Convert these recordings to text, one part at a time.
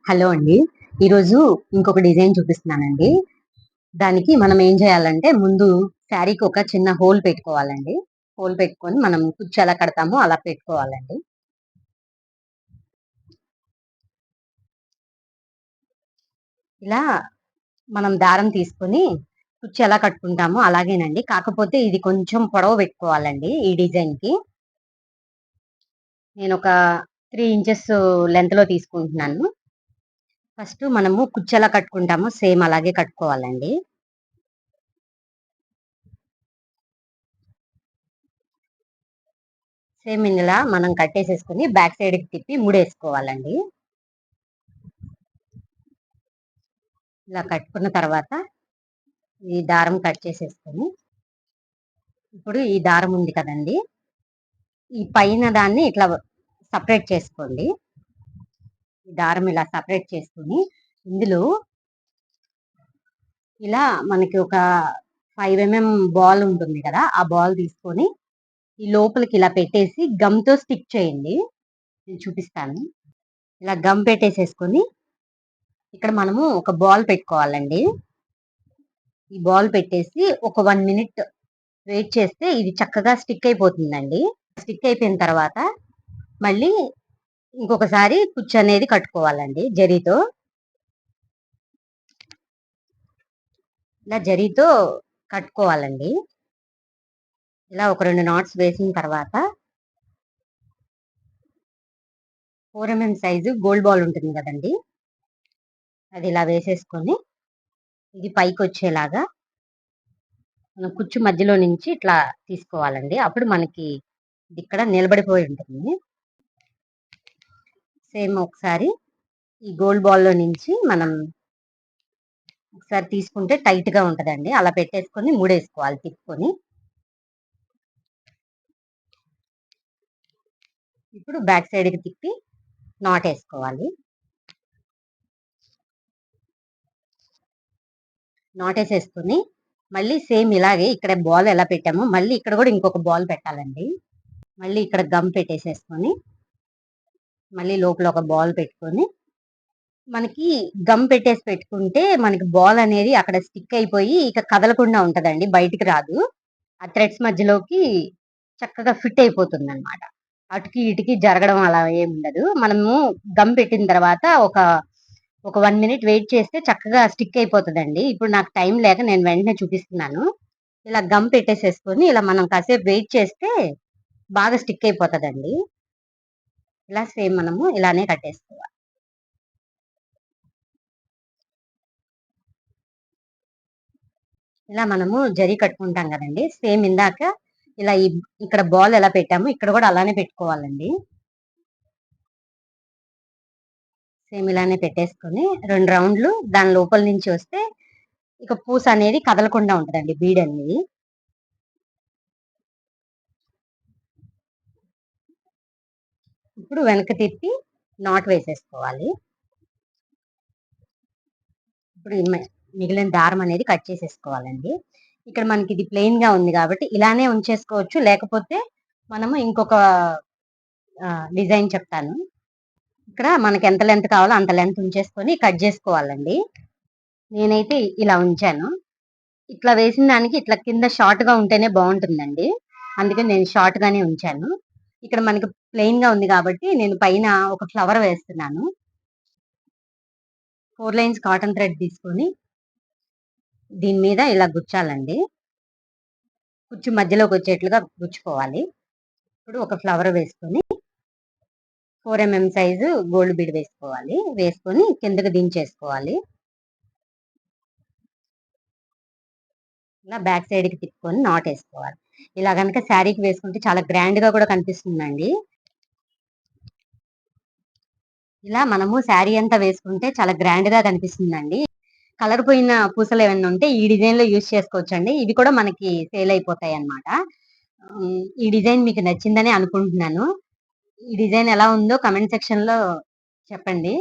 Hello అండి. ఈరోజు ఇంకొక డిజైన్ చూపిస్తున్నానండి. దానికి మనం ఏం చేయాలంటే ముందు శారీకి ఒక చిన్న హోల్ పెట్టుకోవాలండి. హోల్ పెట్టుకొని మనం కుచ్చు ఎలా కడతామో అలా పెట్టుకోవాలండి. ఇలా మనం దారం తీసుకొని కుచ్చు ఎలా కట్టుకుంటామో అలాగేనండి. కాకపోతే ఇది కొంచెం పొడవు పెట్టుకోవాలండి ఈ డిజైన్‌కి. నేనొక 3 ఇంచెస్ లెంగ్త్‌లో తీసుకుంటున్నాను. ఫస్ట్ మనము కుచ్చు ఎలా కట్టుకుంటామో సేమ్ అలాగే కట్టుకోవాలండి. సేమ్ ఇలా మనం కట్టేసేసుకొని బ్యాక్ సైడ్‌కి తిప్పి ముడేసుకోవాలండి. ఇలా కట్టుకున్న తర్వాత ఈ దారం కట్ చేసేసుకొని, ఇప్పుడు ఈ దారం ఉంది కదండీ! ఈ పైన దాన్ని ఇట్లా సెపరేట్ చేసుకోండి. ఈ దారం ఇలా సెపరేట్ చేసుకొని, ఇందులో ఇలా మనకి ఒక 5 బాల్ ఉంటుంది కదా! ఆ బాల్ తీసుకొని ఈ లోపలికి ఇలా పెట్టేసి గమ్‌తో స్టిక్ చేయండి. నేను చూపిస్తాను. ఇలా గమ్ పెట్టేసేసుకొని, ఇక్కడ మనము ఒక బాల్ పెట్టుకోవాలండి. ఈ బాల్ పెట్టేసి ఒక 1 మినిట్ వెయిట్ చేస్తే ఇది చక్కగా స్టిక్ అయిపోతుందండి. స్టిక్ అయిపోయిన తర్వాత మళ్ళీ ఇంకొకసారి కుచ్చు అనేది కట్టుకోవాలండి జరీతో. ఇలా జరీతో కట్టుకోవాలండి. ఇలా ఒక 2 నాట్స్ వేసిన తర్వాత 4 సైజు గోల్డ్ బాల్ ఉంటుంది కదండీ! అది ఇలా వేసేసుకొని ఇది పైకొచ్చేలాగా మనం కుచ్చు మధ్యలో నుంచి ఇట్లా తీసుకోవాలండి. అప్పుడు మనకి ఇది ఇక్కడ నిలబడిపోయి ఉంటుంది. సేమ్ ఒకసారి ఈ గోల్డ్ బాల్‌లో నుంచి మనం ఒకసారి తీసుకుంటే టైట్‌గా ఉంటదండి. అలా పెట్టేసుకొని ముడేసుకోవాలి తిప్పుకొని. ఇప్పుడు బ్యాక్ సైడ్‌కి తిప్పి నాటేసుకోవాలి. నాటేసేసుకొని మళ్ళీ సేమ్ ఇలాగే ఇక్కడ బాల్ ఎలా పెట్టామో మళ్ళీ ఇక్కడ కూడా ఇంకొక బాల్ పెట్టాలండి. మళ్ళీ ఇక్కడ గమ్ పెట్టేసేసుకొని మళ్ళీ లోపల ఒక బాల్ పెట్టుకొని మనకి గమ్ పెట్టేసి పెట్టుకుంటే మనకి బాల్ అనేది అక్కడ స్టిక్ అయిపోయి ఇక కదలకుండా ఉంటదండి. బయటికి రాదు. ఆ థ్రెడ్స్ మధ్యలోకి చక్కగా ఫిట్ అయిపోతుందన్నమాట. అటుకి ఇటుకి జరగడం అలా ఏముండదు. మనము గమ్ పెట్టిన తర్వాత ఒక 1 మినిట్ వెయిట్ చేస్తే చక్కగా స్టిక్ అయిపోతదండి. ఇప్పుడు నాకు టైం లేక నేను వెంటనే చూపిస్తున్నాను. ఇలా గమ్ పెట్టేసేసుకొని ఇలా మనం కాసేపు వెయిట్ చేస్తే బాగా స్టిక్ అయిపోతదండి. ఇలా సేమ్ మనము ఇలానే కట్టేసుకోవాలి. ఇలా మనము జరీ కట్టుకుంటాం గదండీ! సేమ్ ఇందాక ఇలా ఇక్కడ బాల్ ఎలా పెట్టామో ఇక్కడ గూడా అలానే పెట్టుకోవాలండి. సేమ్ ఇలానే పెట్టేసుకొని 2 రౌండ్‌లు దాని లోపల నుంచి వస్తే ఇక పూస అనేది కదలకుండా ఉంటదండి బీడనేది. ఇప్పుడు వెనక్కి తిప్పి నాట్ వేసేసుకోవాలి. ఇప్పుడు మిగిలిన దారం అనేది కట్ చేసేసుకోవాలండి. ఇక్కడ మనకి ఇది ప్లెయిన్‌గా ఉంది గాబట్టి ఇలానే ఉంచేసుకోవచ్చు. లేకపోతే మనము ఇంకొక డిజైన్ చెప్తాను. ఇక్కడ మనకి ఎంత లెంత్ కావాలో అంత లెంత్ ఉంచేసుకొని కట్ జేసుకోవాలండి. నేనైతే ఇలా ఉంచాను. ఇట్లా వేసిన దానికి ఇట్లా కింద షార్ట్‌గా ఉంటేనే బావుంటుందండి. అందుకని నేను షార్ట్‌గానే ఉంచాను. ఇక్కడ మనకి ప్లెయిన్‌గా ఉంది గాబట్టి నేను పైన ఒక ఫ్లవర్ వేస్తున్నాను. 4 లైన్స్ కాటన్ థ్రెడ్ తీసుకొని దీని మీద ఇలా గుచ్చాలండి. కుచ్చు మధ్యలోకొచ్చేట్లుగా గుచ్చుకోవాలి. ఇప్పుడు ఒక ఫ్లవర్ వేసుకొని 4 సైజు గోల్డ్ బీడ్ వేసుకోవాలి. వేసుకొని కిందకి దించేసుకోవాలి. ఇలా బ్యాక్ సైడ్‌కి తిప్పుకొని నాటేసుకోవాలి. ఇలా గనక శారీకి వేసుకుంటే చాలా గ్రాండ్‌గా కూడా కనిపిస్తుందండి. ఇలా మనము శారీ అంతా వేసుకుంటే చాలా గ్రాండ్‌గా కనిపిస్తుందండి. కలర్ పోయిన పూసలేమన్నా ఉంటే ఈ డిజైన్‌లో యూజ్ చేసుకోవచ్చండి. ఇవి కూడా మనకి సేల్ అయిపోతాయన్నమాట. ఈ డిజైన్ మీకు నచ్చిందనే అనుకుంటున్నాను. ఈ డిజైన్ ఎలా ఉందో కామెంట్ సెక్షన్‌లో చెప్పండి.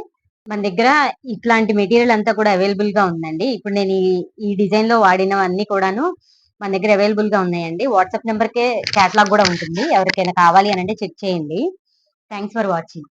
మన దగ్గర ఇట్లాంటి మెటీరియల్ అంతా కూడా అవైలబుల్‌గా ఉందండి. ఇప్పుడు నేను ఈ డిజైన్‌లో వాడినవన్నీ కూడాను మన దగ్గర అవైలబుల్‌గా ఉన్నాయండి. వాట్సాప్ నంబర్‌కే కేటలాగ్ గూడా ఉంటుంది. ఎవరికైనా కావాలి అనంటే చెక్ చేయండి. Thanks for watching.